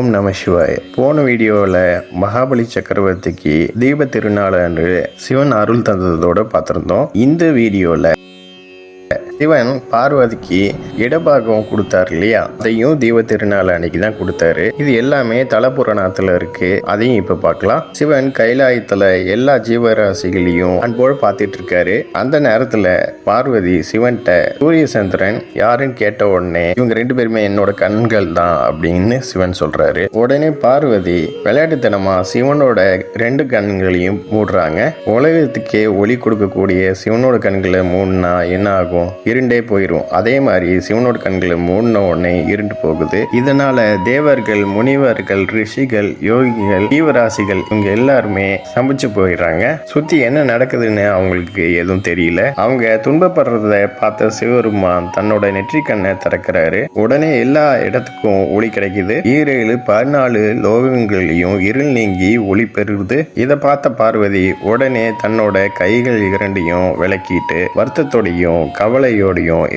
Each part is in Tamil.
ஓம் நம சிவாய. போன வீடியோவில் மகாபலி சக்கரவர்த்திக்கு தீப திருநாள் அன்று சிவன் அருள் தந்ததோடு பார்த்துருந்தோம். இந்த வீடியோவில் சிவன் பார்வதிக்கு இடபாகம் கொடுத்தாரு இல்லையா, அதையும் தீப திருநாள் அன்னைக்கு தான் கொடுத்தாரு. இது எல்லாமே தலபுராணத்துல இருக்கு. அதையும் இப்ப பார்க்கலாம். சிவன் கைலாயத்துல எல்லா ஜீவராசிகளையும் அன்போடு பார்த்துட்டு இருக்காரு. அந்த நேரத்துல பார்வதி சிவன்கிட்ட சூரிய சந்திரன் யாருன்னு கேட்ட உடனே இவங்க 2 பேருமே என்னோட கண்கள் தான் அப்படின்னு சிவன் சொல்றாரு. உடனே பார்வதி விளையாட்டுத்தனமா சிவனோட 2 கண்களையும் மூடுறாங்க. உலகத்துக்கே ஒளி கொடுக்கக்கூடிய சிவனோட கண்களை மூடினா என்ன ஆகும்? இருண்டே போயிடும். அதே மாதிரி சிவனோட கண்களை மூடின உடனே இருண்டு போகுது. இதனால தேவர்கள், முனிவர்கள், ரிஷிகள், யோகிகள், ஜீவராசிகள் இவங்க எல்லாருமே சமைச்சு போயிடுறாங்க. சுத்தி என்ன நடக்குதுன்னு அவங்களுக்கு எதுவும் தெரியல. அவங்க துன்பப்படுறத பார்த்த சிவபெருமான் தன்னோட நெற்றி கண்ணை திறக்கிறாரு. உடனே எல்லா இடத்துக்கும் ஒளி கிடைக்குது. 14 லோகங்களையும் இருள் நீங்கி ஒளி பெறுது. இதை பார்த்த பார்வதி உடனே தன்னோட கைகள் 2ஐயும் விளக்கிட்டு வருத்தத்தோடையும் கவலையோடையும்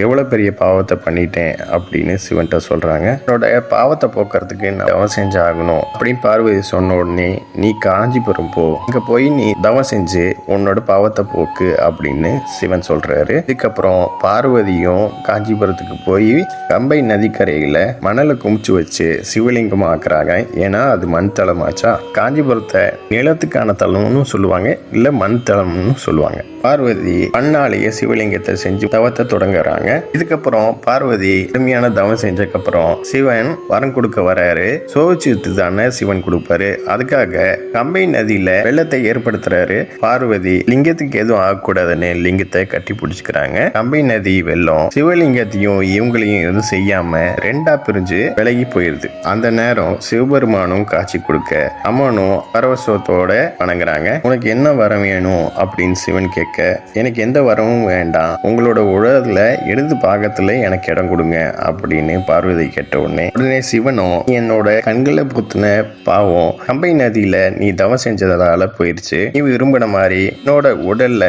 எவ்வளவு பெரிய பாவத்தை பண்ணிட்டேன் அப்படின்னு சிவன்கிட்ட சொல்றாங்க. என்னோட பாவத்தை போக்குறதுக்கு நான் தவம் செஞ்சாகணும் அப்படின்னு பார்வதி சொன்ன உடனே, நீ காஞ்சிபுரம் போ, இங்க போய் நீ தவம் செஞ்சு உன்னோட பாவத்தை போக்கு அப்படின்னு சிவன் சொல்றாரு. இதுக்கப்புறம் பார்வதியும் காஞ்சிபுரத்துக்கு போய் கம்பை நதிக்கரையில மணலை குமிச்சு வச்சு சிவலிங்கம் ஆக்குறாங்க. ஏன்னா அது மண் தளமாச்சா. காஞ்சிபுரத்தை நிலத்துக்கான தளம்னு சொல்லுவாங்க, இல்ல மண் தளம்னு சொல்லுவாங்க. பார்வதி மண்ணாலேயே சிவலிங்கத்தை செஞ்சு தவத்தை தொடங்குறாங்க. இதுக்கப்புறம் பார்வதி கடுமையான தவம் செஞ்சதுக்கப்புறம் சிவன் வரம் கொடுக்க வராரு. சோதிச்சு தானே சிவன் கொடுப்பாரு. அதுக்காக கம்பை நதியில வெள்ளத்தை ஏற்படுத்துறாரு. பார்வதி லிங்கத்துக்கு எதுவும் ஆகக்கூடாதுன்னு லிங்கத்தை கட்டி பிடிச்சுக்கிறாங்க. கம்பை நதி வெள்ளம் சிவலிங்கத்தையும் இவங்களையும் எதுவும் செய்யாம 2ஆ பிரிஞ்சு விலகி போயிருது. அந்த நேரம் சிவபெருமானும் காட்சி கொடுக்க அம்மனும் பரவசத்தோட வணங்குறாங்க. உனக்கு என்ன வரம் வேணும் அப்படின்னு சிவன் கேட்க, எனக்கு எந்த வரமும் வேண்டாம், உங்களோட உடல்ல இடது பாகத்துல எனக்கு இடம் கொடுங்க அப்படின்னு பார்வதி கேட்ட உடனே சிவனும், என்னோட கண்களை புத்தின பாவம் கம்பை நதியில நீ தவம் செஞ்சதால போயிருச்சு. நீ விரும்பின மாதிரி என்னோட உடல்ல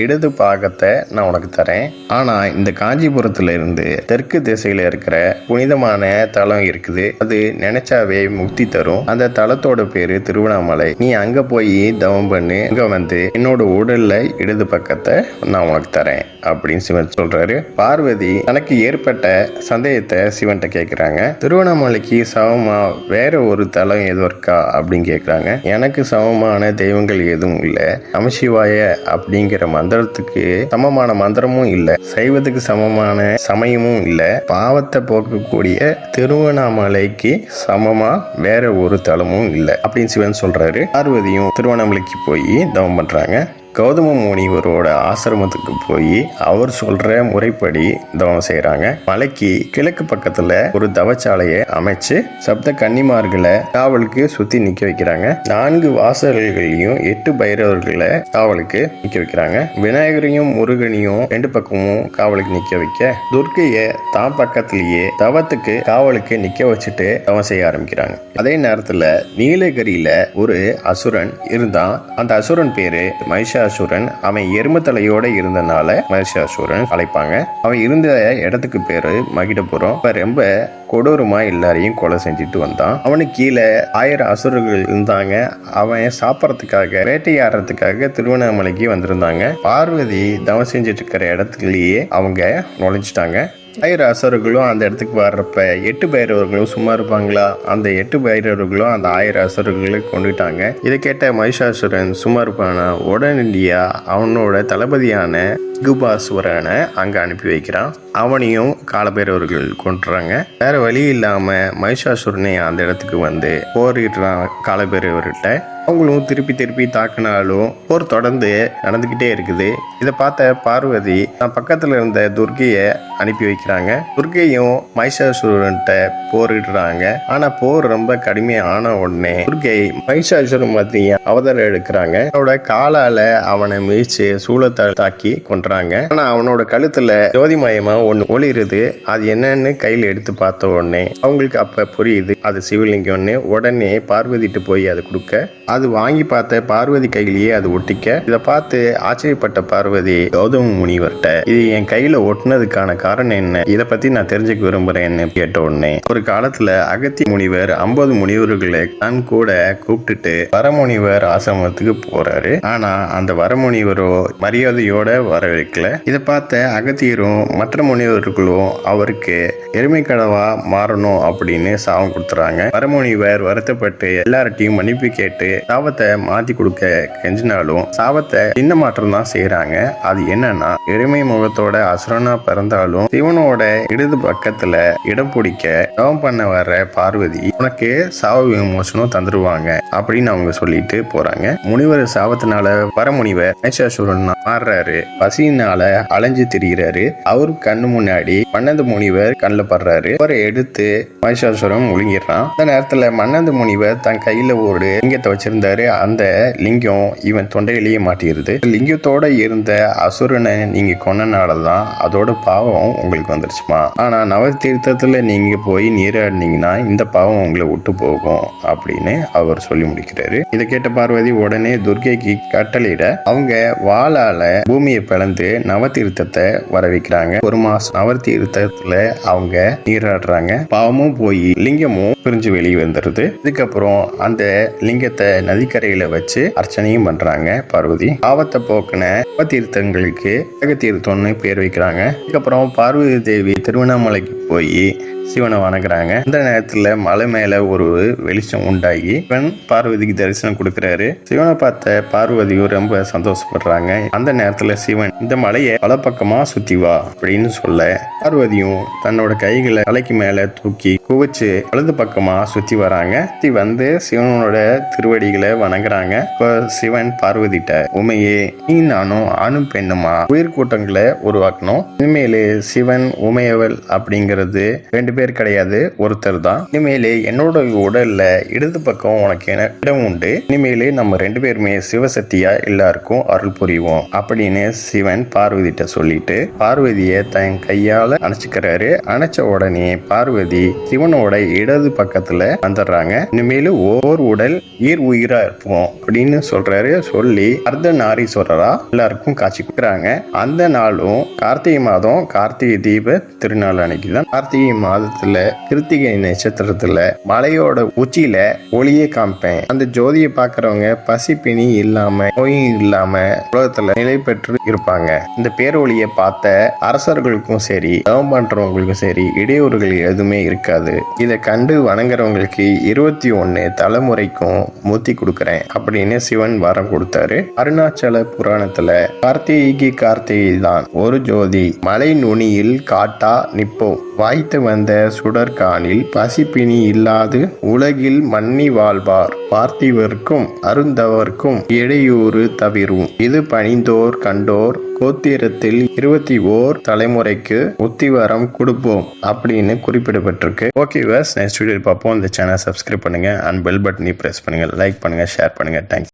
இடது பாகத்தை நான் உனக்கு தரேன். ஆனா இந்த காஞ்சிபுரத்துல இருந்து தெற்கு திசையில இருக்கிற புனிதமான தலம் இருக்குது. அது நினைச்சாவே முக்தி தரும். அந்த தலத்தோட பேரு திருவண்ணாமலை. நீ அங்க போய் தவம் பண்ணு. அங்க வந்து என்னோட உடல்ல இடது பக்கத்தை நான் உனக்கு தரேன் அப்படின்னு சிவன் சொல்றாரு. பார்வதி தனக்கு ஏற்பட்ட சந்தேகத்தை சிவன்கிட்ட கேட்கிறாங்க. திருவண்ணாமலைக்கு சமமா வேற ஒரு தலம் எதுவும் இருக்கா அப்படின்னு கேட்கிறாங்க. எனக்கு சமமான தெய்வங்கள் எதுவும் இல்ல. நமசிவாய அப்படிங்கிற மந்திரத்துக்கு சமமான மந்திரமும் இல்ல. சைவத்துக்கு சமமான சமயமும் இல்ல. பாவத்தை போக்கக்கூடிய திருவண்ணாமலைக்கு சமமா வேற ஒரு தலமும் இல்ல அப்படின்னு சிவன் சொல்றாரு. பார்வதியும் திருவண்ணாமலைக்கு போய் தவம் பண்றாங்க. கௌதம முனிவரோட ஆசிரமத்துக்கு போய் அவர் சொல்ற முறைப்படி தவம் செய்யறாங்க. மலைக்கு கிழக்கு பக்கத்துல ஒரு தவச்சாலையை அமைச்சு சப்த கன்னிமார்களை காவலுக்கு சுத்தி நிக்க வைக்கிறாங்க. 4 வாசல்களையும் 8 பைரவர்களை காவலுக்கு நிக்க வைக்கிறாங்க. விநாயகரையும் முருகனையும் 2 பக்கமும் காவலுக்கு நிக்க வைக்க, துர்க்கைய தான் பக்கத்திலேயே தவத்துக்கு காவலுக்கு நிக்க வச்சுட்டு தவம் செய்ய ஆரம்பிக்கிறாங்க. அதே நேரத்துல நீலகிரியில ஒரு அசுரன் இருந்தான். அந்த அசுரன் பேரு மகிஷாசுரன். அவன் எரும தலையோட இருந்தனால மகிஷாசுரன் அழைப்பாங்க. அவன் இருந்த இடத்துக்கு பேரு மகிடபுரம். ரொம்ப கொடூரமா எல்லாரையும் கொலை செஞ்சுட்டு வந்தான். அவனுக்கு கீழே 1000 அசுரர்கள் இருந்தாங்க. அவன் சாப்பிட்றதுக்காக வேட்டையாடுறதுக்காக திருவண்ணாமலைக்கு வந்திருந்தாங்க. பார்வதி தவம் செஞ்சுட்டு இருக்கிற இடத்துலயே அவங்க நுழைஞ்சிட்டாங்க. 1000 அசுரர்களும் அந்த இடத்துக்கு வர்றப்ப 8 பைரவர்களும் சும்மா இருப்பாங்களா? அந்த 8 பைரவர்களும் அந்த 1000 அசுரர்களை கொண்டுட்டாங்க. இதை கேட்ட மகிஷாசுரன் சும்மா இருப்பானா? உடனடியா அவனோட தளபதியான குபாசுரனை அங்க அனுப்பி வைக்கிறான். அவனையும் காலபைரவர்கள் கொண்டுறாங்க. வேற வழி இல்லாம மகிஷாசுரனை அந்த இடத்துக்கு வந்து போரிடுறான் காலபைரவர்கிட்ட. அவங்களும் திருப்பி தாக்கினாலும் போர் தொடர்ந்து நடந்துகிட்டே இருக்குது. இதை பார்த்த பார்வதி தான் பக்கத்துல இருந்த துர்க்கையை அனுப்பி வைக்கிறாங்க. துர்க்கையும் மகிஷாசுரன்ட்ட போரிடுறாங்க. ஆனா போர் ரொம்ப கடுமையா ஆன உடனே துர்க்கை மகிஷாசுரன் மத்திய அவதாரம் எடுக்கிறாங்க. அவனோட காலால அவனை மிதிச்சு சூளத்தை தாக்கி கொன்றாங்க. ஆனா அவனோட கழுத்துல ஜோதிமயமா ஒண்ணு ஒளிருது. அது என்னன்னு கையில எடுத்து பார்த்த உடனே அவங்களுக்கு அப்ப புரியுது அது சிவலிங்கம்னு. உடனே பார்வதிட்டு போய் அதை கொடுக்க அது வாங்கி பார்த்த பார்வதி கையிலேயே அது ஒட்டிக்க, இதை பார்த்து ஆச்சரியப்பட்ட பார்வதி கௌதம முனிவர்கிட்ட இது என் கையில ஒட்டினதுக்கான காரணம் என்ன, இதை பத்தி நான் தெரிஞ்சுக்க விரும்புறேன்னு கேட்ட உடனே ஒரு காலத்துல அகத்திய முனிவர் 50 முனிவர்களை தான் கூட கூப்பிட்டுட்டு வரமுனிவர் ஆசிரமத்துக்கு போறாரு. ஆனா அந்த வரமுனிவரோ மரியாதையோட வரவேற்கல. இதை பார்த்த அகத்தியரும் மற்ற முனிவர்களும் அவருக்கு எருமை கடவா மாறணும் அப்படின்னு சாபம் கொடுத்துறாங்க. வரமுனிவர் வருத்தப்பட்டு எல்லார்ட்டையும் மன்னிப்பு கேட்டு சாபத்தை மாத்தி கொடுக்க கெஞ்சினாலும் சாபத்தை சின்ன மாற்றம் தான் செய்யறாங்க. அது என்னன்னா, எருமை முகத்தோட அசுரனா பிறந்தாலும் சிவனோட இடது பக்கத்துல இடம் பிடிக்க தவம் பண்ண வர்ற பார்வதி உனக்கு சாப விமோசனம் தந்துருவாங்க அப்படின்னு அவங்க சொல்லிட்டு போறாங்க. முனிவர் சாபத்தினால வரமுனிவர் மகிஷாசுரன் மாறுறாரு. பசியினால அலைஞ்சு திரிகிறாரு. அவரு கண்ணு முன்னாடி மன்னந்த முனிவர் கண்ணில் படுறாரு. அவரை எடுத்து மகிஷாசுரம் முழுங்கிடுறான். அந்த நேரத்துல மன்னந்த முனிவர் தன் கையில ஒரு லிங்கத்தை வச்சிருந்தாரு. அந்த லிங்கம் இவன் தொண்டையிலேயே மாட்டிருது. லிங்கத்தோட இருந்த அசுரனை நீங்க கொன்னனாலதான் அதோட பாவம் உங்களுக்கு வந்துருச்சுமா. ஆனா நவதீர்த்தத்துல நீங்க போய் நீராடினீங்கன்னா இந்த பாவம் உங்களை விட்டு போகும் அப்படின்னு அவர் சொல்லி முடிக்கிறாரு. இதை கேட்ட பார்வதி உடனே துர்க்கைக்கு கட்டளையிட அவங்க வாளால பூமியை பிளந்து நவதீர்த்தத்தை வர வைக்கிறாங்க. ஒரு மாசம் நவதீர்த்தத்துல அவங்க நீராடுறாங்க. பாவமும் போய் லிங்கமும் பிரிஞ்சு வெளியே வந்துருது. இதுக்கப்புறம் அந்த லிங்கத்தை நதிக்கரையில வச்சு அர்ச்சனையும் பண்றாங்க. பார்வதி பாவத்தை போக்குன நவதீர்த்தங்களுக்கு தீர்த்தம்னு பேர் வைக்கிறாங்க. இதுக்கப்புறம் பார்வதி தேவி திருவண்ணாமலைக்கு போய் சிவனை வணங்குறாங்க. இந்த நேரத்துல மலை மேல ஒரு வெளிச்சம் உண்டாகி சிவன் பார்வதிக்கு தரிசனம் கொடுக்கிறாரு. சிவனை பார்த்த பார்வதியும் ரொம்ப சந்தோஷப்படுறாங்க. அந்த நேரத்துல சிவன் இந்த மலையை பல பக்கமா சுத்தி வா அப்படின்னு சொல்ல பார்வதியும் தன்னோட கைகளை தலைக்கு மேல தூக்கி குவிச்சு வலது பக்கமா சுத்தி வராங்க. சுத்தி வந்து சிவனோட திருவடிகளை வணங்குறாங்க. இப்போ சிவன் பார்வதிட்ட உமையே நீ நானும் ஆணும் பெண்ணுமா உயிர் கூட்டங்களை உருவாக்கணும். இனிமேலே சிவன் உமையவள் அப்படிங்கிறது 2 பேர் கிடையாது, ஒருத்தர் தான். இனிமேலே என்னோட உடல்ல இடது பக்கம் உனக்கு இடம் உண்டு. இனிமேலே நம்ம 2 பேருமே சிவசக்தியா எல்லாருக்கும் அருள் புரிவோம் அப்படின்னு சிவன் பார்வதிட்ட சொல்லிட்டு பார்வதியை தன் கையால அணைச்சுக்கிறாரு. அணைச்ச உடனே பார்வதி சிவனோட இடது பக்கத்துல வந்துடுறாங்க. இனிமேலு ஓர் உடல் உயிரா இருப்போம் அப்படின்னு சொல்றாரு. சொல்லி அர்த்தநாரீஸ்வரரா எல்லாருக்கும் காட்சி கொடுக்குறாங்க. அந்த நாளும் கார்த்திகை மாதம் கார்த்திகை தீப திருநாள் அன்னைக்கு தான். கார்த்திகை மாதத்துல கிருத்திகை நட்சத்திரத்துல மலையோட உச்சியில ஒளியே காமிப்பேன். அந்த ஜோதியை பாக்குறவங்க பசி பிணி இல்லாம நோயும் இல்லாம உலகத்துல நிலை பெற்று இருப்பாங்க. இந்த பேரொழியை பார்த்த அரசர்களுக்கும் சரி தவம் பண்றவங்களுக்கும் சரி இடையூறுகள் எதுவுமே இருக்காது. இதை கண்டு வணங்குறவங்களுக்கு 21 தலைமுறைக்கும் மூத்தி கொடுக்கறேன் அப்படின்னு சிவன் வரம் கொடுத்தாரு. அருணாச்சல புராணத்துல கார்த்திகை தான் ஒரு ஜோதி மலை நுனியில் காட்டா நிப்போம் வாய்த்து வந்த சுடர்கானில் பசிப்பினி இல்லாது உலகில் மன்னி வாழ்வார் பார்த்திவர்க்கும் அருந்தவர்க்கும் இடையூறு தவிரும் இது பணிந்தோர் கண்டோர் கோத்திரத்தில் 21 தலைமுறைக்கு உத்திவரம் கொடுப்போம் அப்படின்னு குறிப்பிடப்பட்டிருக்கு. ஓகே நெக்ஸ்ட் வீடியோ பார்ப்போம். இந்த சேனல் சப்ஸ்கிரைப் பண்ணுங்க அண்ட் பெல் பட்டனை பிரஸ் பண்ணுங்க, லைக் பண்ணுங்க, ஷேர் பண்ணுங்க. தேங்க்ஸ்.